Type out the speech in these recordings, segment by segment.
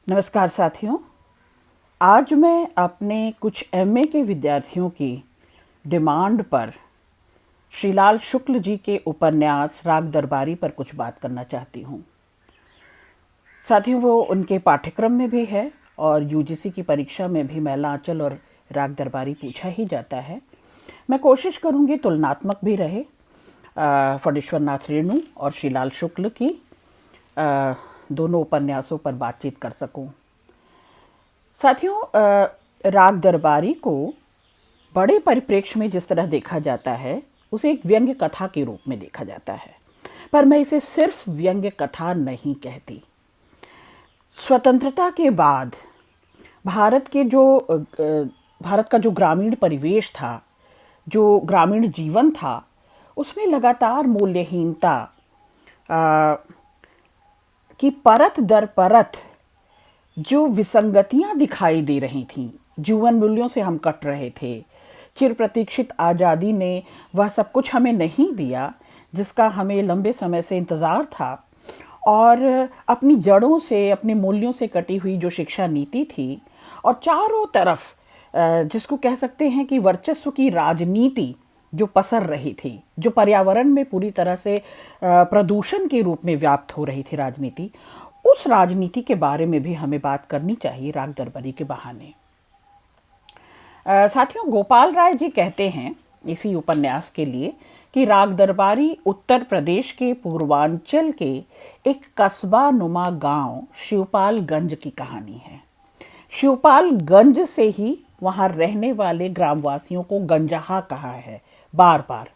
नमस्कार साथियों। आज मैं अपने कुछ एमए के विद्यार्थियों की डिमांड पर श्रीलाल शुक्ल जी के उपन्यास राग दरबारी पर कुछ बात करना चाहती हूँ। साथियों, वो उनके पाठ्यक्रम में भी है और यूजीसी की परीक्षा में भी मैला आंचल और राग दरबारी पूछा ही जाता है। मैं कोशिश करूँगी तुलनात्मक भी रहे, फणीश्वर नाथ रेणु और श्रीलाल शुक्ल की दोनों उपन्यासों पर बातचीत कर सकूं। साथियों, राग दरबारी को बड़े परिप्रेक्ष्य में जिस तरह देखा जाता है उसे एक व्यंग्य कथा के रूप में देखा जाता है, पर मैं इसे सिर्फ व्यंग्य कथा नहीं कहती। स्वतंत्रता के बाद भारत का जो ग्रामीण परिवेश था, जो ग्रामीण जीवन था, उसमें लगातार मूल्यहीनता की परत दर परत जो विसंगतियां दिखाई दे रही थीं, जीवन मूल्यों से हम कट रहे थे। चिर प्रतीक्षित आज़ादी ने वह सब कुछ हमें नहीं दिया जिसका हमें लंबे समय से इंतज़ार था, और अपनी जड़ों से, अपने मूल्यों से कटी हुई जो शिक्षा नीति थी, और चारों तरफ जिसको कह सकते हैं कि वर्चस्व की राजनीति जो पसर रही थी, जो पर्यावरण में पूरी तरह से प्रदूषण के रूप में व्याप्त हो रही थी राजनीति, उस राजनीति के बारे में भी हमें बात करनी चाहिए राग दरबारी के बहाने। साथियों, गोपाल राय जी कहते हैं इसी उपन्यास के लिए कि राग दरबारी उत्तर प्रदेश के पूर्वांचल के एक कस्बा नुमा गांव शिवपालगंज की कहानी है। शिवपालगंज से ही वहां रहने वाले ग्रामवासियों को गंजाहा कहा है बार बार।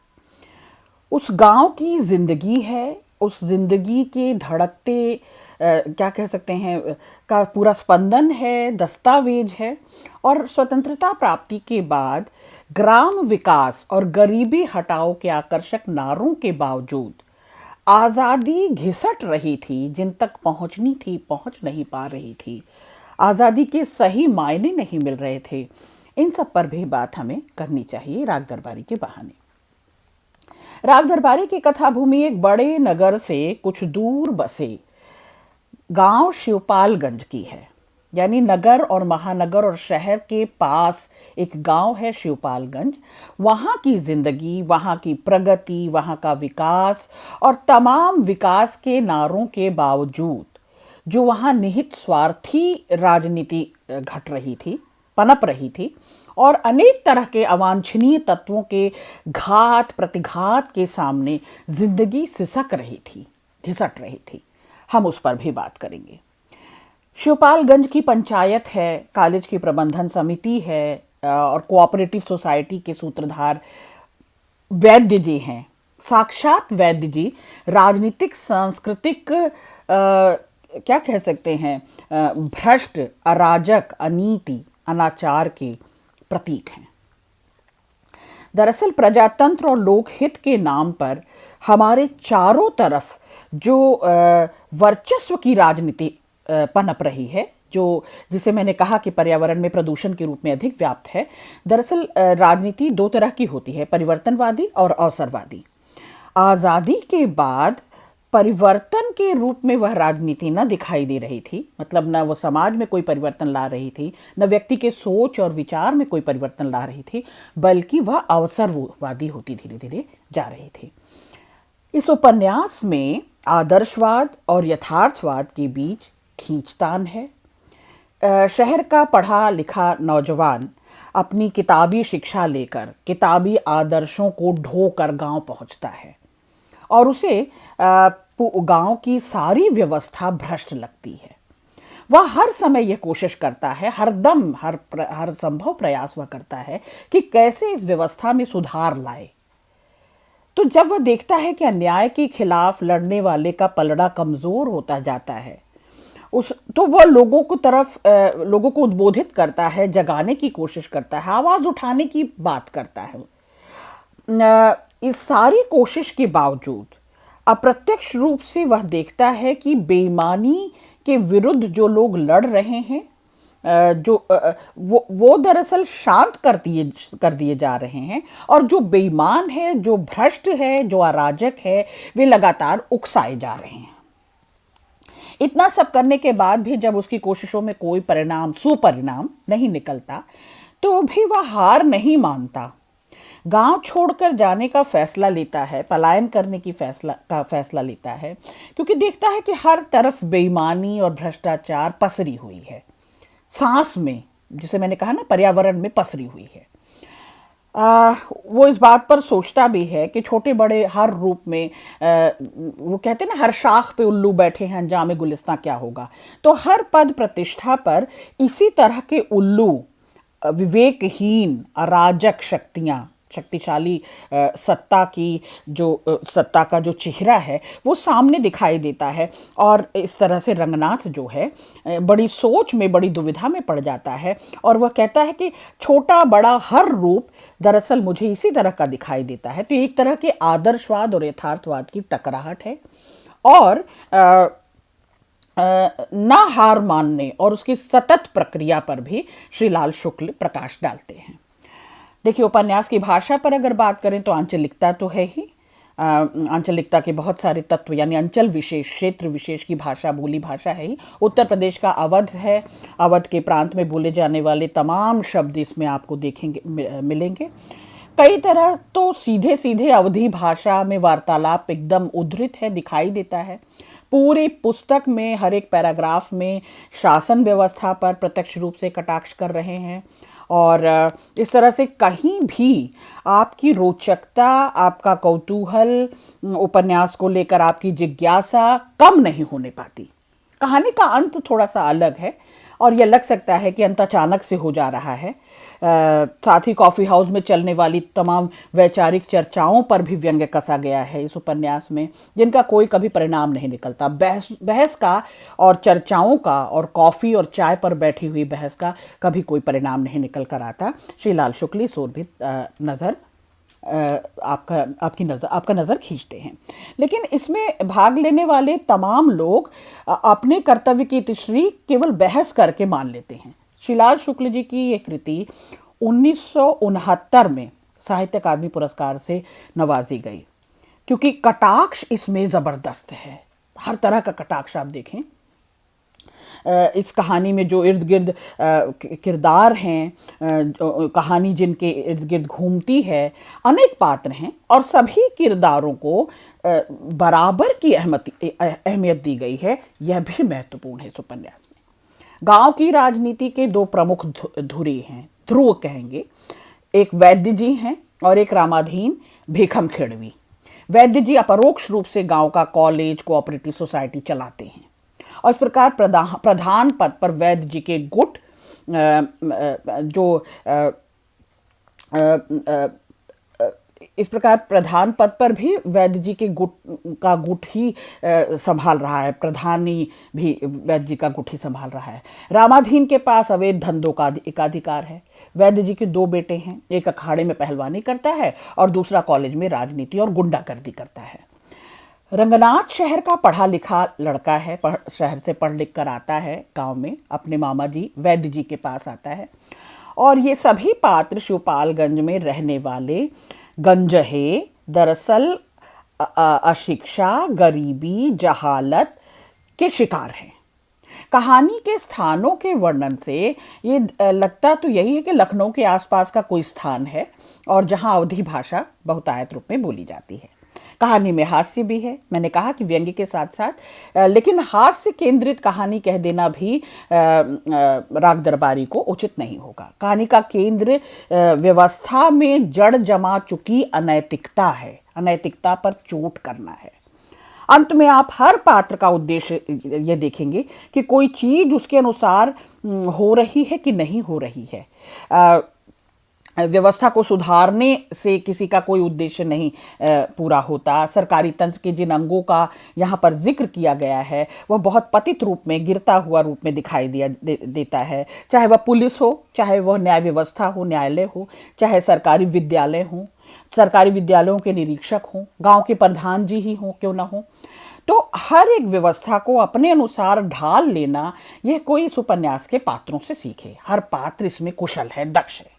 उस गांव की जिंदगी है, उस जिंदगी के धड़कते क्या कह सकते हैं का पूरा स्पंदन है, दस्तावेज है। और स्वतंत्रता प्राप्ति के बाद ग्राम विकास और गरीबी हटाओ के आकर्षक नारों के बावजूद आज़ादी घिसट रही थी, जिन तक पहुंचनी थी पहुंच नहीं पा रही थी, आज़ादी के सही मायने नहीं मिल रहे थे। इन सब पर भी बात हमें करनी चाहिए राग दरबारी के बहाने। राग दरबारी की कथा भूमि एक बड़े नगर से कुछ दूर बसे गांव शिवपालगंज की है। यानी नगर और महानगर और शहर के पास एक गांव है शिवपालगंज। वहाँ की जिंदगी, वहाँ की प्रगति, वहाँ का विकास और तमाम विकास के नारों के बावजूद जो वहाँ निहित स्वार्थी राजनीति घट रही थी, पनप रही थी, और अनेक तरह के अवांछनीय तत्वों के घात प्रतिघात के सामने जिंदगी सिसक रही थी, घिसट रही थी। हम उस पर भी बात करेंगे। शिवपालगंज की पंचायत है, कॉलेज की प्रबंधन समिति है, और कोऑपरेटिव सोसाइटी के सूत्रधार वैद्य जी हैं। साक्षात वैद्य जी राजनीतिक सांस्कृतिक क्या कह सकते हैं, भ्रष्ट, अराजक, अनीति, अनाचार के प्रतीक हैं। दरअसल प्रजातंत्र और लोकहित के नाम पर हमारे चारों तरफ जो वर्चस्व की राजनीति पनप रही है, जो जिसे मैंने कहा कि पर्यावरण में प्रदूषण के रूप में अधिक व्याप्त है। दरअसल राजनीति दो तरह की होती है, परिवर्तनवादी और अवसरवादी। आज़ादी के बाद परिवर्तन के रूप में वह राजनीति न दिखाई दे रही थी, मतलब न वो समाज में कोई परिवर्तन ला रही थी, न व्यक्ति के सोच और विचार में कोई परिवर्तन ला रही थी, बल्कि वह अवसरवादी होती धीरे धीरे जा रही थी। इस उपन्यास में आदर्शवाद और यथार्थवाद के बीच खींचतान है। शहर का पढ़ा लिखा नौजवान अपनी किताबी शिक्षा लेकर किताबी आदर्शों को ढोकर गांव पहुंचता है, और उसे गांव की सारी व्यवस्था भ्रष्ट लगती है। वह हर समय यह कोशिश करता है, हर संभव प्रयास वह करता है कि कैसे इस व्यवस्था में सुधार लाए। तो जब वह देखता है कि अन्याय के खिलाफ लड़ने वाले का पलड़ा कमजोर होता जाता है, तो वह लोगों को उद्बोधित करता है, जगाने की कोशिश करता है, आवाज उठाने की बात करता है। इस सारी कोशिश के बावजूद अप्रत्यक्ष रूप से वह देखता है कि बेईमानी के विरुद्ध जो लोग लड़ रहे हैं, वो दरअसल शांत कर दिए जा रहे हैं, और जो बेईमान है, जो भ्रष्ट है, जो अराजक है, वे लगातार उकसाए जा रहे हैं। इतना सब करने के बाद भी जब उसकी कोशिशों में कोई सुपरिणाम नहीं निकलता, तो भी वह हार नहीं मानता। गांव छोड़कर जाने का फैसला लेता है, पलायन करने की फैसला लेता है, क्योंकि देखता है कि हर तरफ बेईमानी और भ्रष्टाचार पसरी हुई है, सांस में, जिसे मैंने कहा ना, पर्यावरण में पसरी हुई है। वो इस बात पर सोचता भी है कि छोटे बड़े हर रूप में, वो कहते हैं ना, हर शाख पे उल्लू बैठे हैं, अंजाम गुलिस्तां क्या होगा। तो हर पद प्रतिष्ठा पर इसी तरह के उल्लू, विवेकहीन अराजक शक्तियां, शक्तिशाली सत्ता का जो चेहरा है वो सामने दिखाई देता है। और इस तरह से रंगनाथ जो है बड़ी सोच में, बड़ी दुविधा में पड़ जाता है, और वह कहता है कि छोटा बड़ा हर रूप दरअसल मुझे इसी तरह का दिखाई देता है। तो एक तरह के आदर्शवाद और यथार्थवाद की टकराहट है, और ना हार मानने और उसकी सतत प्रक्रिया पर भी श्रीलाल शुक्ल प्रकाश डालते हैं। देखिए, उपन्यास की भाषा पर अगर बात करें तो आंचलिकता तो है ही। आंचलिकता के बहुत सारे तत्व, यानी अंचल विशेष, क्षेत्र विशेष की भाषा, बोली भाषा है ही। उत्तर प्रदेश का अवध है, अवध के प्रांत में बोले जाने वाले तमाम शब्द इसमें आपको मिलेंगे। कई तरह तो सीधे सीधे अवधी भाषा में वार्तालाप एकदम उद्धृत है, दिखाई देता है। पूरी पुस्तक में हर एक पैराग्राफ में शासन व्यवस्था पर प्रत्यक्ष रूप से कटाक्ष कर रहे हैं, और इस तरह से कहीं भी आपकी रोचकता, आपका कौतूहल, उपन्यास को लेकर आपकी जिज्ञासा कम नहीं होने पाती। कहानी का अंत थोड़ा सा अलग है, और यह लग सकता है कि अंत अचानक से हो जा रहा है। साथ ही कॉफ़ी हाउस में चलने वाली तमाम वैचारिक चर्चाओं पर भी व्यंग्य कसा गया है इस उपन्यास में, जिनका कोई कभी परिणाम नहीं निकलता। बहस का और चर्चाओं का और कॉफ़ी और चाय पर बैठी हुई बहस का कभी कोई परिणाम नहीं निकल कर आता। श्रीलाल शुक्ल इस ओर भी आपका नज़र खींचते हैं। लेकिन इसमें भाग लेने वाले तमाम लोग अपने कर्तव्य की तिश्री केवल बहस करके मान लेते हैं। श्रीलाल शुक्ल जी की ये कृति 1969 में साहित्य अकादमी पुरस्कार से नवाजी गई, क्योंकि कटाक्ष इसमें ज़बरदस्त है। हर तरह का कटाक्ष आप देखें इस कहानी में। जो इर्द गिर्द किरदार हैं, कहानी जिनके इर्द गिर्द घूमती है, अनेक पात्र हैं, और सभी किरदारों को बराबर की अहमियत दी गई है। यह भी महत्वपूर्ण है इस उपन्यास में। गांव की राजनीति के दो प्रमुख ध्रुव कहेंगे। एक वैद्य जी हैं और एक रामाधीन भीखम खेड़वी। वैद्य जी अपरोक्ष रूप से गांव का कॉलेज, कोऑपरेटिव सोसाइटी चलाते हैं, और इस प्रकार प्रधान पद पर वैद्य जी के गुट, इस प्रकार प्रधान पद पर भी वैद्य जी के गुट ही संभाल रहा है। प्रधानी भी वैद्य जी का गुट ही संभाल रहा है। रामाधीन के पास अवैध धंधों का एकाधिकार है। वैद्य जी के दो बेटे हैं, एक अखाड़े में पहलवानी करता है और दूसरा कॉलेज में राजनीति और गुंडागर्दी करता है। रंगनाथ शहर का पढ़ा लिखा लड़का है, शहर से पढ़ लिख कर आता है, गांव में अपने मामा जी वैद्य जी के पास आता है। और ये सभी पात्र शिवपालगंज में रहने वाले गंजहे, दरअसल अशिक्षा, गरीबी, जहालत के शिकार हैं। कहानी के स्थानों के वर्णन से ये लगता तो यही है कि लखनऊ के आसपास का कोई स्थान है, और जहां अवधी भाषा बहुतायत रूप में बोली जाती है। कहानी में हास्य भी है, मैंने कहा कि व्यंग्य के साथ साथ, लेकिन हास्य केंद्रित कहानी कह देना भी राग दरबारी को उचित नहीं होगा। कहानी का केंद्र व्यवस्था में जड़ जमा चुकी अनैतिकता है, अनैतिकता पर चोट करना है। अंत में आप हर पात्र का उद्देश्य ये देखेंगे कि कोई चीज उसके अनुसार हो रही है कि नहीं हो रही है। व्यवस्था को सुधारने से किसी का कोई उद्देश्य नहीं पूरा होता। सरकारी तंत्र के जिन अंगों का यहाँ पर जिक्र किया गया है वह बहुत पतित रूप में, गिरता हुआ रूप में दिखाई देता है। चाहे वह पुलिस हो, चाहे वह न्याय व्यवस्था हो, न्यायालय हो, चाहे सरकारी विद्यालय हो, सरकारी विद्यालयों के निरीक्षक हों, गांव के प्रधान जी ही हों क्यों ना हो, तो हर एक व्यवस्था को अपने अनुसार ढाल लेना, यह कोई इस उपन्यास के पात्रों से सीखे। हर पात्र इसमें कुशल है, दक्ष है।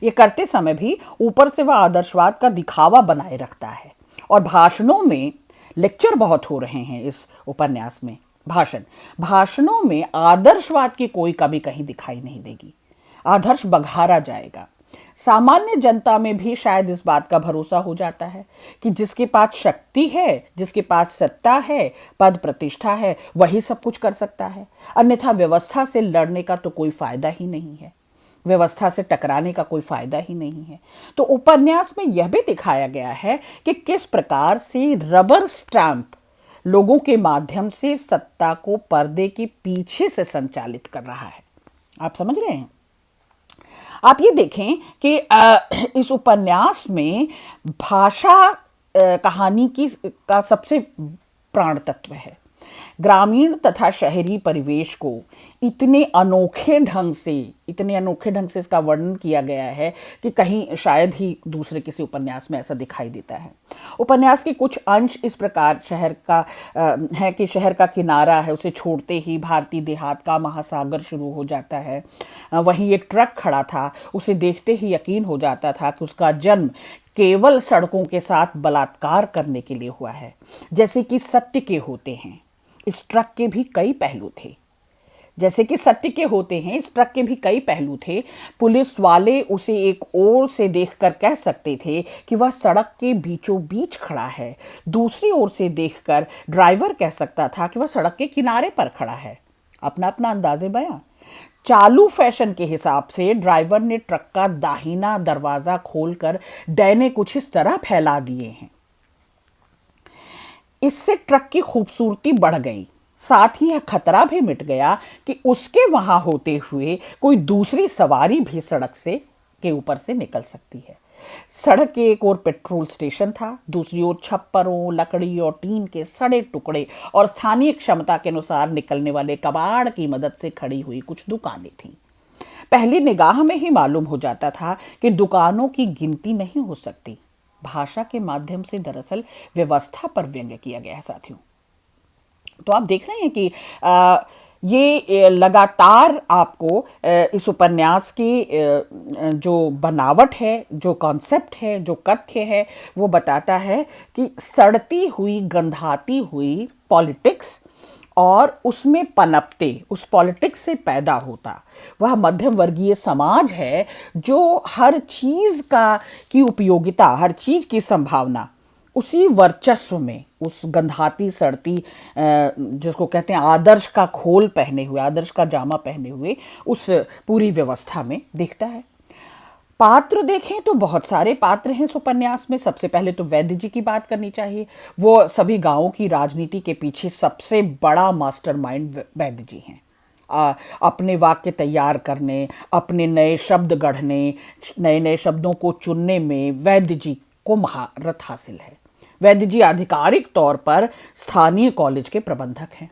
ये करते समय भी ऊपर से वह आदर्शवाद का दिखावा बनाए रखता है। और भाषणों में लेक्चर बहुत हो रहे हैं इस उपन्यास में। भाषण, भाषणों में आदर्शवाद की कोई कमी कहीं दिखाई नहीं देगी, आदर्श बघारा जाएगा। सामान्य जनता में भी शायद इस बात का भरोसा हो जाता है कि जिसके पास शक्ति है, जिसके पास सत्ता है, पद प्रतिष्ठा है, वही सब कुछ कर सकता है, अन्यथा व्यवस्था से लड़ने का तो कोई फायदा ही नहीं है, व्यवस्था से टकराने का कोई फायदा ही नहीं है। तो उपन्यास में यह भी दिखाया गया है कि किस प्रकार से रबर स्टैंप लोगों के माध्यम से सत्ता को पर्दे के पीछे से संचालित कर रहा है। आप समझ रहे हैं? आप ये देखें कि इस उपन्यास में भाषा कहानी की का सबसे प्राण तत्व है। ग्रामीण तथा शहरी परिवेश को इतने अनोखे ढंग से इसका वर्णन किया गया है कि कहीं शायद ही दूसरे किसी उपन्यास में ऐसा दिखाई देता है। उपन्यास के कुछ अंश इस प्रकार शहर का है कि शहर का किनारा है, उसे छोड़ते ही भारतीय देहात का महासागर शुरू हो जाता है। वहीं एक ट्रक खड़ा था, उसे देखते ही यकीन हो जाता था कि उसका जन्म केवल सड़कों के साथ बलात्कार करने के लिए हुआ है, जैसे कि सत्य के होते हैं। इस ट्रक के भी कई पहलू थे, जैसे कि सत्य के होते हैं, इस ट्रक के भी कई पहलू थे। पुलिस वाले उसे एक ओर से देखकर कह सकते थे कि वह सड़क के बीचों बीच खड़ा है, दूसरी ओर से देखकर ड्राइवर कह सकता था कि वह सड़क के किनारे पर खड़ा है। अपना अपना अंदाजे बयां। चालू फैशन के हिसाब से ड्राइवर ने ट्रक का दाहिना दरवाजा खोलकर डैने कुछ इस तरह फैला दिए हैं। इससे ट्रक की खूबसूरती बढ़ गई, साथ ही यह खतरा भी मिट गया कि उसके वहां होते हुए कोई दूसरी सवारी भी सड़क से के ऊपर से निकल सकती है। सड़क के एक ओर पेट्रोल स्टेशन था, दूसरी ओर छप्परों, लकड़ी और टीन के सड़े टुकड़े और स्थानीय क्षमता के अनुसार निकलने वाले कबाड़ की मदद से खड़ी हुई कुछ दुकानें थीं। पहली निगाह में ही मालूम हो जाता था कि दुकानों की गिनती नहीं हो सकती। भाषा के माध्यम से दरअसल व्यवस्था पर व्यंग्य किया गया है साथियों। तो आप देख रहे हैं कि ये लगातार आपको इस उपन्यास की जो बनावट है, जो कॉन्सेप्ट है, जो कथ्य है, वो बताता है कि सड़ती हुई, गंधाती हुई पॉलिटिक्स और उसमें पनपते, उस पॉलिटिक्स से पैदा होता वह मध्यम वर्गीय समाज है जो हर चीज़ की उपयोगिता, हर चीज़ की संभावना उसी वर्चस्व में, उस गंधाती सड़ती जिसको कहते हैं आदर्श का खोल पहने हुए, आदर्श का जामा पहने हुए उस पूरी व्यवस्था में दिखता है। पात्र देखें तो बहुत सारे पात्र हैं इस उपन्यास में। सबसे पहले तो वैद्य जी की बात करनी चाहिए। वो सभी गांवों की राजनीति के पीछे सबसे बड़ा मास्टरमाइंड वैद्य जी हैं। अपने वाक्य तैयार करने, अपने नए शब्द गढ़ने, नए नए शब्दों को चुनने में वैद्य जी को महारत हासिल है। वैद्य जी आधिकारिक तौर पर स्थानीय कॉलेज के प्रबंधक हैं।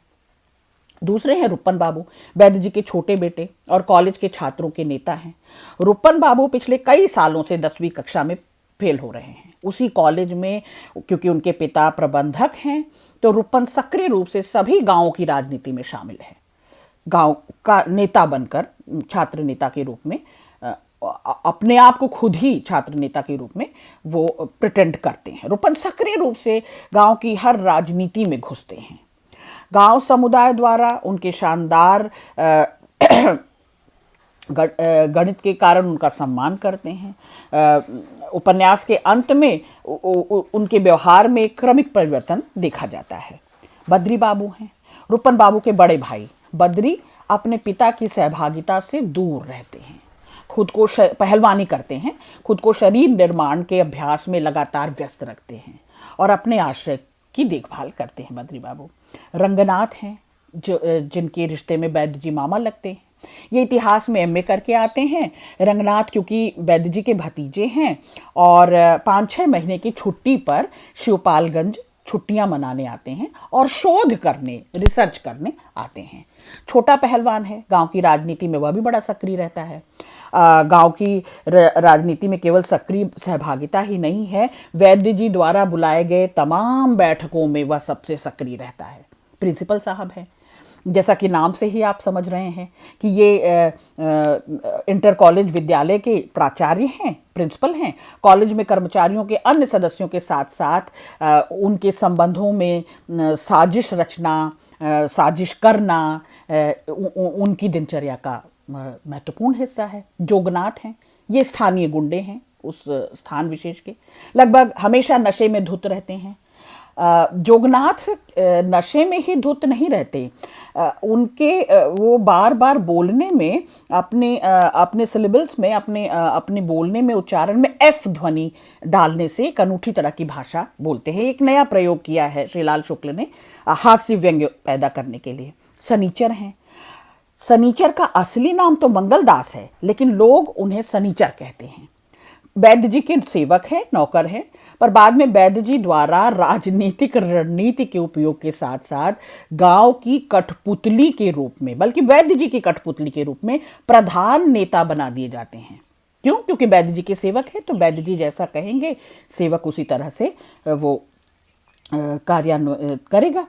दूसरे हैं रुपन बाबू, वैद्य जी के छोटे बेटे और कॉलेज के छात्रों के नेता हैं। रुपन बाबू पिछले कई सालों से 10वीं कक्षा में फेल हो रहे हैं उसी कॉलेज में। क्योंकि उनके पिता प्रबंधक हैं तो रुपन सक्रिय रूप से सभी गांवों की राजनीति में शामिल है। गांव का नेता बनकर, छात्र नेता के रूप में, अपने आप को खुद ही छात्र नेता के रूप में वो प्रिटेंड करते हैं। रुपन सक्रिय रूप से गांव की हर राजनीति में घुसते हैं। गांव समुदाय द्वारा उनके शानदार गणित के कारण उनका सम्मान करते हैं। उपन्यास के अंत में उनके व्यवहार में क्रमिक परिवर्तन देखा जाता है। बद्री बाबू हैं रुपन बाबू के बड़े भाई। बद्री अपने पिता की सहभागिता से दूर रहते हैं, खुद को पहलवानी करते हैं, खुद को शरीर निर्माण के अभ्यास में लगातार व्यस्त रखते हैं और अपने आश्रय की देखभाल करते हैं। बद्री बाबू रंगनाथ हैं जो जिनके रिश्ते में वैद्य जी मामा लगते हैं। ये इतिहास में एमए करके आते हैं। रंगनाथ क्योंकि वैद्य जी के भतीजे हैं और 5-6 महीने की छुट्टी पर शिवपालगंज छुट्टियां मनाने आते हैं और शोध करने, रिसर्च करने आते हैं। छोटा पहलवान है, गांव की राजनीति में वह भी बड़ा सक्रिय रहता है। गांव की राजनीति में केवल सक्रिय सहभागिता ही नहीं है, वैद्य जी द्वारा बुलाए गए तमाम बैठकों में वह सबसे सक्रिय रहता है। प्रिंसिपल साहब है। जैसा कि नाम से ही आप समझ रहे हैं कि ये इंटर कॉलेज विद्यालय के प्राचार्य हैं, प्रिंसिपल हैं। कॉलेज में कर्मचारियों के अन्य सदस्यों के साथ साथ उनके संबंधों में साजिश रचना, साजिश करना उनकी दिनचर्या का महत्वपूर्ण हिस्सा है। जोगनाथ हैं, ये स्थानीय गुंडे हैं उस स्थान विशेष के, लगभग हमेशा नशे में धुत रहते हैं। जोगनाथ नशे में ही धुत नहीं रहते, उनके वो बार बार बोलने में अपने सिलेबल्स में अपने बोलने में उच्चारण में एफ ध्वनि डालने से एक अनूठी तरह की भाषा बोलते हैं। एक नया प्रयोग किया है श्रीलाल शुक्ल ने हास्य व्यंग्य पैदा करने के लिए। सनीचर हैं। सनीचर का असली नाम तो मंगलदास है, लेकिन लोग उन्हें सनीचर कहते हैं। वैद्य जी के सेवक हैं, नौकर हैं, पर बाद में वैद्य जी द्वारा राजनीतिक रणनीति के उपयोग के साथ साथ गांव की कठपुतली के रूप में, बल्कि वैद्य जी की कठपुतली के रूप में प्रधान नेता बना दिए जाते हैं। क्यों? क्योंकि वैद्य जी के सेवक हैं, तो वैद्य जी जैसा कहेंगे सेवक उसी तरह से वो कार्यान्वयन करेगा।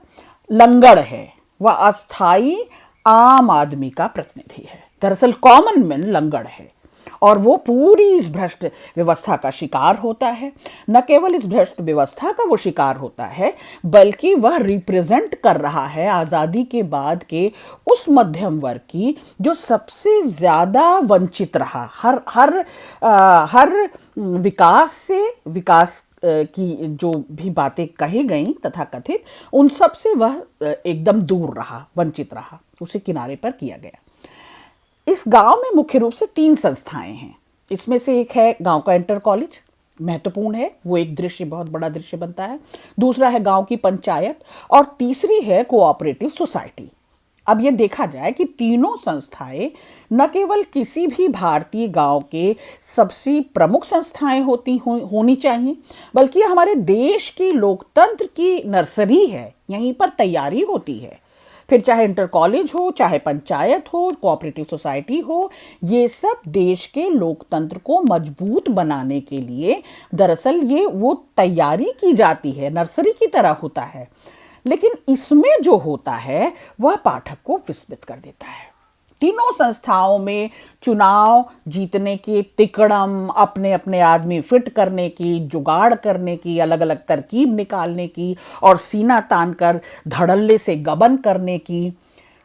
लंगड़ है, वह अस्थाई आम आदमी का प्रतिनिधि है। दरअसल कॉमन मैन लंगड़ है और वो पूरी इस भ्रष्ट व्यवस्था का शिकार होता है। न केवल इस भ्रष्ट व्यवस्था का वो शिकार होता है, बल्कि वह रिप्रेजेंट कर रहा है आज़ादी के बाद के उस मध्यम वर्ग की जो सबसे ज़्यादा वंचित रहा। हर विकास से, विकास की जो भी बातें कही गई तथा कथित, उन सब से वह एकदम दूर रहा, वंचित रहा, उसे किनारे पर किया गया। इस गांव में मुख्य रूप से 3 संस्थाएं हैं। इसमें से एक है गांव का इंटर कॉलेज, महत्वपूर्ण है, वो एक दृश्य, बहुत बड़ा दृश्य बनता है। दूसरा है गांव की पंचायत और तीसरी है कोऑपरेटिव सोसाइटी। अब ये देखा जाए कि तीनों संस्थाएं न केवल किसी भी भारतीय गांव के सबसे प्रमुख संस्थाएं होनी चाहिए, बल्कि हमारे देश की लोकतंत्र की नर्सरी है, यहीं पर तैयारी होती है। फिर चाहे इंटर कॉलेज हो, चाहे पंचायत हो, कोऑपरेटिव सोसाइटी हो, ये सब देश के लोकतंत्र को मजबूत बनाने के लिए दरअसल ये वो तैयारी की जाती है, नर्सरी की तरह होता है। लेकिन इसमें जो होता है वह पाठक को विस्मित कर देता है। तीनों संस्थाओं में चुनाव जीतने की तिकड़म, अपने अपने आदमी फिट करने की, जुगाड़ करने की, अलग अलग तरकीब निकालने की और सीना तानकर धड़ल्ले से गबन करने की,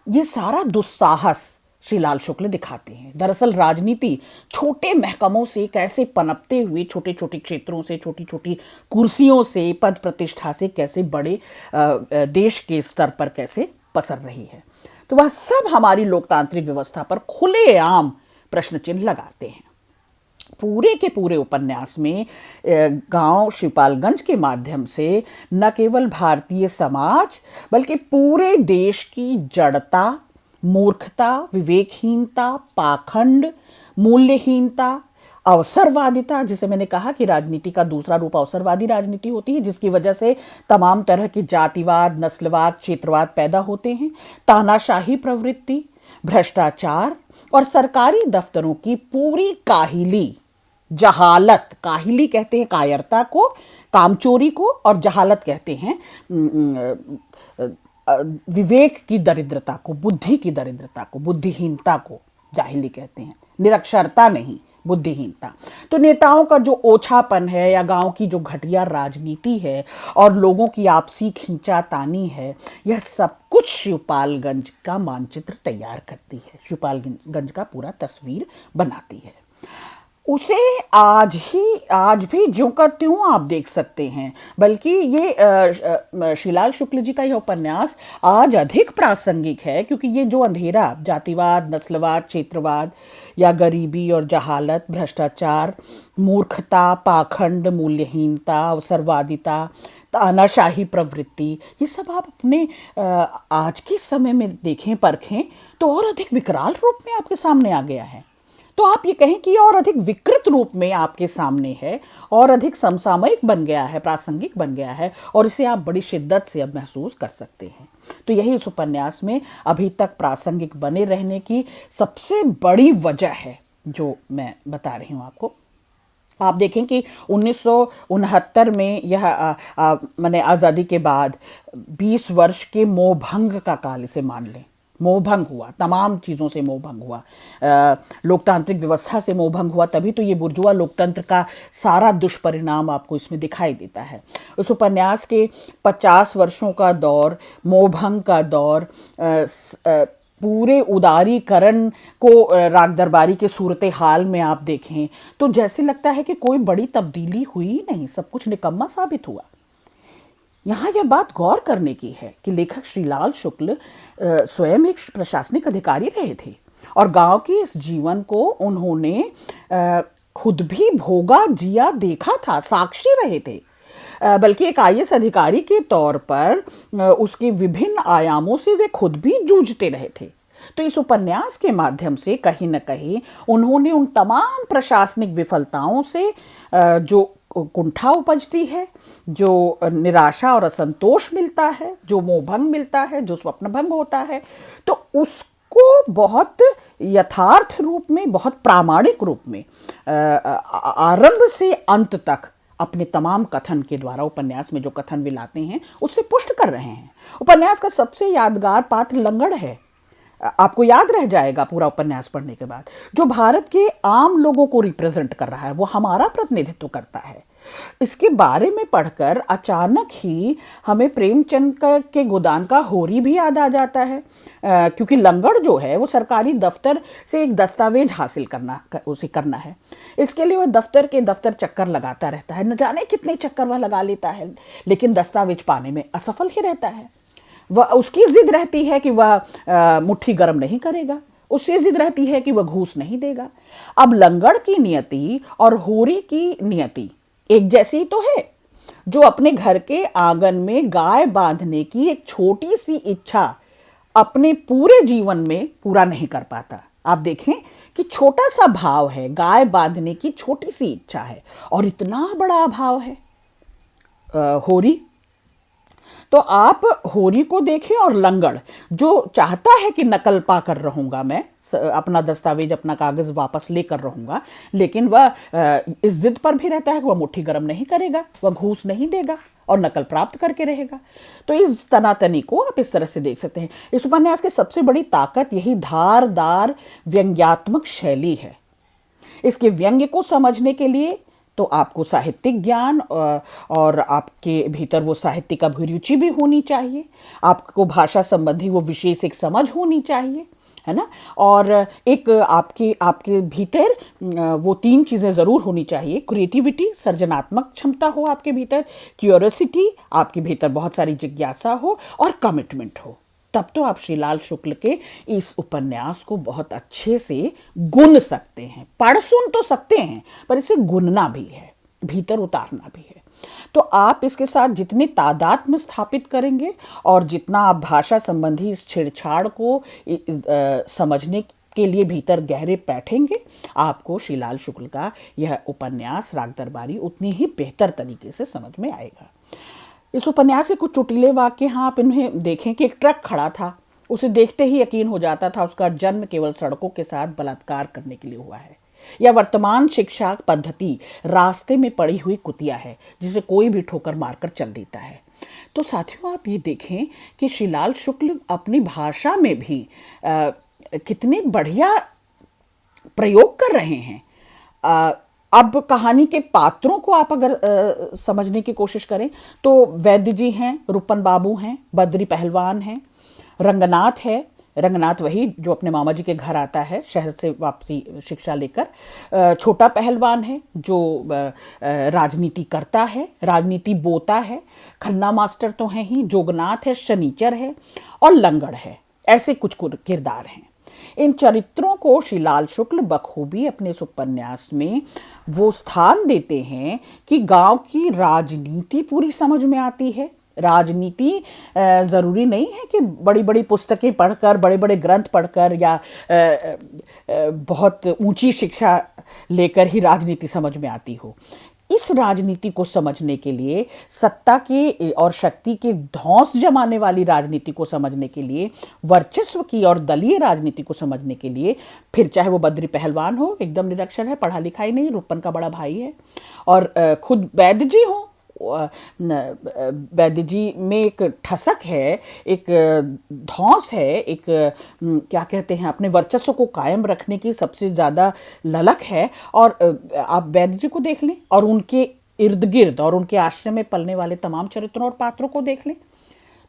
ये सारा दुस्साहस श्रीलाल शुक्ल दिखाते हैं। दरअसल राजनीति छोटे महकमों से कैसे पनपते हुए छोटे छोटे क्षेत्रों से, छोटी छोटी कुर्सियों से, पद प्रतिष्ठा से कैसे बड़े देश के स्तर पर कैसे पसर रही है, तो वह सब हमारी लोकतांत्रिक व्यवस्था पर खुलेआम प्रश्न चिन्ह लगाते हैं। पूरे के पूरे उपन्यास में गांव शिवपालगंज के माध्यम से न केवल भारतीय समाज बल्कि पूरे देश की जड़ता, मूर्खता, विवेकहीनता, पाखंड, मूल्यहीनता, अवसरवादिता, जिसे मैंने कहा कि राजनीति का दूसरा रूप अवसरवादी राजनीति होती है, जिसकी वजह से तमाम तरह के जातिवाद, नस्लवाद, क्षेत्रवाद पैदा होते हैं, तानाशाही प्रवृत्ति, भ्रष्टाचार और सरकारी दफ्तरों की पूरी काहिली, जहालत, काहिली कहते हैं कायरता को, कामचोरी को, और जहालत कहते हैं विवेक की दरिद्रता को, बुद्धि की दरिद्रता को, बुद्धिहीनता को जाहिली कहते हैं, निरक्षरता नहीं, बुद्धिहीनता। तो नेताओं का जो ओछापन है या गांव की जो घटिया राजनीति है और लोगों की आपसी खींचातानी है, यह सब कुछ शिवपालगंज का मानचित्र तैयार करती है, शिवपालगंज का पूरा तस्वीर बनाती है। उसे आज भी ज्यों का त्यों आप देख सकते हैं। बल्कि ये श्रीलाल शुक्ल जी का यह उपन्यास आज अधिक प्रासंगिक है, क्योंकि ये जो अंधेरा, जातिवाद, नस्लवाद, क्षेत्रवाद या गरीबी और जहालत, भ्रष्टाचार, मूर्खता, पाखंड, मूल्यहीनता, अवसरवादिता, तानाशाही प्रवृत्ति, ये सब आप अपने आज के समय में देखें, परखें तो और अधिक विकराल रूप में आपके सामने आ गया है। तो आप ये कहें कि और अधिक विकृत रूप में आपके सामने है और अधिक समसामयिक बन गया है, प्रासंगिक बन गया है, और इसे आप बड़ी शिद्दत से अब महसूस कर सकते हैं। तो यही इस उपन्यास में अभी तक प्रासंगिक बने रहने की सबसे बड़ी वजह है, जो मैं बता रही हूँ आपको। आप देखें कि 1969 में यह मैंने आज़ादी के बाद 20 वर्ष के मोहभंग का काल इसे मान लें, मोहभंग हुआ, तमाम चीज़ों से मोहभंग हुआ, लोकतांत्रिक व्यवस्था से मोहभंग हुआ, तभी तो ये बुर्जुआ लोकतंत्र का सारा दुष्परिणाम आपको इसमें दिखाई देता है। उस उपन्यास के 50 वर्षों का दौर, मोहभंग का दौर, पूरे उदारीकरण को राग दरबारी के सूरत हाल में आप देखें तो जैसे लगता है कि कोई बड़ी तब्दीली हुई ही नहीं, सब कुछ निकम्मा साबित हुआ। यहाँ यह बात गौर करने की है कि लेखक श्रीलाल शुक्ल स्वयं एक प्रशासनिक अधिकारी रहे थे और गांव के इस जीवन को उन्होंने खुद भी भोगा, जिया, देखा था, साक्षी रहे थे। बल्कि एक आईएएस अधिकारी के तौर पर उसके विभिन्न आयामों से वे खुद भी जूझते रहे थे। तो इस उपन्यास के माध्यम से कहीं न कहीं उन्होंने उन तमाम प्रशासनिक विफलताओं से जो कुंठा उपजती है, जो निराशा और असंतोष मिलता है, जो मोहभंग मिलता है, जो स्वप्नभंग होता है, तो उसको बहुत यथार्थ रूप में, बहुत प्रामाणिक रूप में आरंभ से अंत तक अपने तमाम कथन के द्वारा, उपन्यास में जो कथन वे लाते हैं उससे पुष्ट कर रहे हैं। उपन्यास का सबसे यादगार पात्र लंगड़ है। आपको याद रह जाएगा पूरा उपन्यास पढ़ने के बाद, जो भारत के आम लोगों को रिप्रेजेंट कर रहा है, वो हमारा प्रतिनिधित्व करता है। इसके बारे में पढ़कर अचानक ही हमें प्रेमचंद के गोदान का होरी भी याद आ जाता है, क्योंकि लंगड़ जो है वो सरकारी दफ्तर से एक दस्तावेज हासिल करना है। इसके लिए वह दफ्तर के दफ्तर चक्कर लगाता रहता है, न जाने कितने चक्कर वह लगा लेता है, लेकिन दस्तावेज पाने में असफल ही रहता है। वह उसकी जिद रहती है कि वह मुट्ठी गर्म नहीं करेगा, उससे जिद रहती है कि वह घूस नहीं देगा। अब लंगड़ की नियति और होरी की नियति एक जैसी तो है, जो अपने घर के आंगन में गाय बांधने की एक छोटी सी इच्छा अपने पूरे जीवन में पूरा नहीं कर पाता। आप देखें कि छोटा सा भाव है, गाय बांधने की छोटी सी इच्छा है, और इतना बड़ा अभाव है होरी। तो आप होरी को देखें और लंगड़ जो चाहता है कि नकल पा कर रहूँगा, मैं अपना दस्तावेज, अपना कागज़ वापस लेकर रहूँगा, लेकिन वह इस जिद पर भी रहता है कि वह मुट्ठी गर्म नहीं करेगा, वह घूस नहीं देगा और नकल प्राप्त करके रहेगा। तो इस तनातनी को आप इस तरह से देख सकते हैं। इस उपन्यास की सबसे बड़ी ताकत यही धारदार व्यंग्यात्मक शैली है। इसके व्यंग्य को समझने के लिए तो आपको साहित्यिक ज्ञान और आपके भीतर वो साहित्यिक अभिरुचि भी होनी चाहिए, आपको भाषा संबंधी वो विशेष एक समझ होनी चाहिए, है ना। और एक आपके भीतर वो 3 चीज़ें ज़रूर होनी चाहिए। क्रिएटिविटी, सृजनात्मक क्षमता हो आपके भीतर, क्यूरियोसिटी, आपके भीतर बहुत सारी जिज्ञासा हो, और कमिटमेंट हो। तब तो आप श्रीलाल शुक्ल के इस उपन्यास को बहुत अच्छे से गुन सकते हैं। पढ़ सुन तो सकते हैं, पर इसे गुनना भी है, भीतर उतारना भी है। तो आप इसके साथ जितनी तादात्म्य स्थापित करेंगे और जितना आप भाषा संबंधी इस छेड़छाड़ को समझने के लिए भीतर गहरे बैठेंगे, आपको श्रीलाल शुक्ल का यह उपन्यास राग दरबारी उतनी ही बेहतर तरीके से समझ में आएगा। इस उपन्यास के कुछ चुटीले वाक्य हाँ आप इन्हें देखें कि एक ट्रक खड़ा था, उसे देखते ही यकीन हो जाता था उसका जन्म केवल सड़कों के साथ बलात्कार करने के लिए हुआ है, या वर्तमान शिक्षा पद्धति रास्ते में पड़ी हुई कुतिया है जिसे कोई भी ठोकर मारकर चल देता है। तो साथियों, आप ये देखें कि श्रीलाल शुक्ल अपनी भाषा में भी कितने बढ़िया प्रयोग कर रहे हैं। अब कहानी के पात्रों को आप अगर समझने की कोशिश करें तो वैद्य जी हैं, रूपन बाबू हैं, बद्री पहलवान हैं, रंगनाथ है, रंगनाथ वही जो अपने मामा जी के घर आता है शहर से वापसी शिक्षा लेकर, छोटा पहलवान है जो राजनीति करता है, राजनीति बोता है, खन्ना मास्टर तो हैं ही, जोगनाथ है, शनीचर है, और लंगड़ है। ऐसे कुछ किरदार हैं। इन चरित्रों को श्रीलाल शुक्ल बखूबी अपने इस उपन्यास में वो स्थान देते हैं कि गांव की राजनीति पूरी समझ में आती है। राजनीति ज़रूरी नहीं है कि बड़ी बड़ी पुस्तकें पढ़कर, बड़े बड़े ग्रंथ पढ़कर या बहुत ऊंची शिक्षा लेकर ही राजनीति समझ में आती हो। इस राजनीति को समझने के लिए, सत्ता के और शक्ति के धौंस जमाने वाली राजनीति को समझने के लिए, वर्चस्व की और दलीय राजनीति को समझने के लिए, फिर चाहे वो बद्री पहलवान हो, एकदम निरक्षर है, पढ़ा लिखा ही नहीं, रूपन का बड़ा भाई है, और खुद वैद्य जी हो, वैद्य जी में एक ठसक है, एक धौंस है, एक क्या कहते हैं, अपने वर्चस्व को कायम रखने की सबसे ज़्यादा ललक है। और आप वैद्य जी को देख लें और उनके इर्द गिर्द और उनके आश्रम में पलने वाले तमाम चरित्रों और पात्रों को देख लें,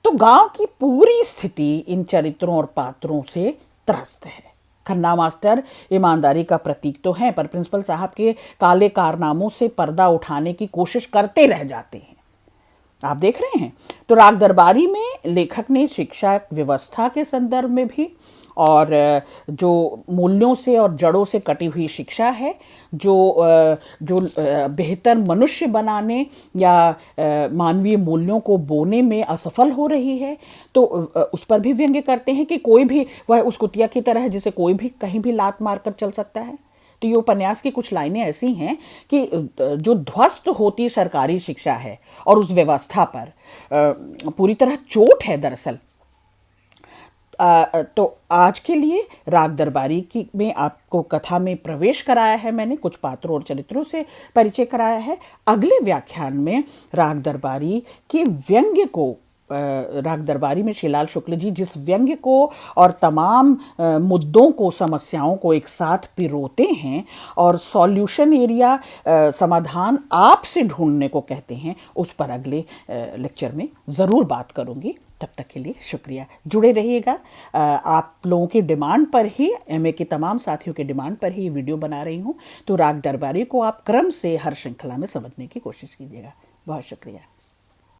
तो गांव की पूरी स्थिति इन चरित्रों और पात्रों से त्रस्त है। खन्ना मास्टर ईमानदारी का प्रतीक तो हैं, पर प्रिंसिपल साहब के काले कारनामों से पर्दा उठाने की कोशिश करते रह जाते हैं। आप देख रहे हैं। तो राग दरबारी में लेखक ने शिक्षा व्यवस्था के संदर्भ में भी, और जो मूल्यों से और जड़ों से कटी हुई शिक्षा है, जो बेहतर मनुष्य बनाने या मानवीय मूल्यों को बोने में असफल हो रही है, तो उस पर भी व्यंग्य करते हैं कि कोई भी वह उस कुतिया की तरह है जिसे कोई भी कहीं भी लात मारकर चल सकता है। तो ये उपन्यास की कुछ लाइनें ऐसी हैं कि जो ध्वस्त होती सरकारी शिक्षा है और उस व्यवस्था पर पूरी तरह चोट है दरअसल। तो आज के लिए राग दरबारी की में आपको कथा में प्रवेश कराया है मैंने, कुछ पात्रों और चरित्रों से परिचय कराया है। अगले व्याख्यान में राग दरबारी के व्यंग्य को, राग दरबारी में श्रीलाल शुक्ल जी जिस व्यंग्य को और तमाम मुद्दों को, समस्याओं को एक साथ पिरोते हैं और सॉल्यूशन एरिया, समाधान आपसे ढूंढने को कहते हैं, उस पर अगले लेक्चर में ज़रूर बात करूंगी। तब तक के लिए शुक्रिया, जुड़े रहिएगा। आप लोगों की डिमांड पर ही, एमए के तमाम साथियों के डिमांड पर ही वीडियो बना रही हूँ। तो राग दरबारी को आप क्रम से हर श्रृंखला में समझने की कोशिश कीजिएगा। बहुत शुक्रिया।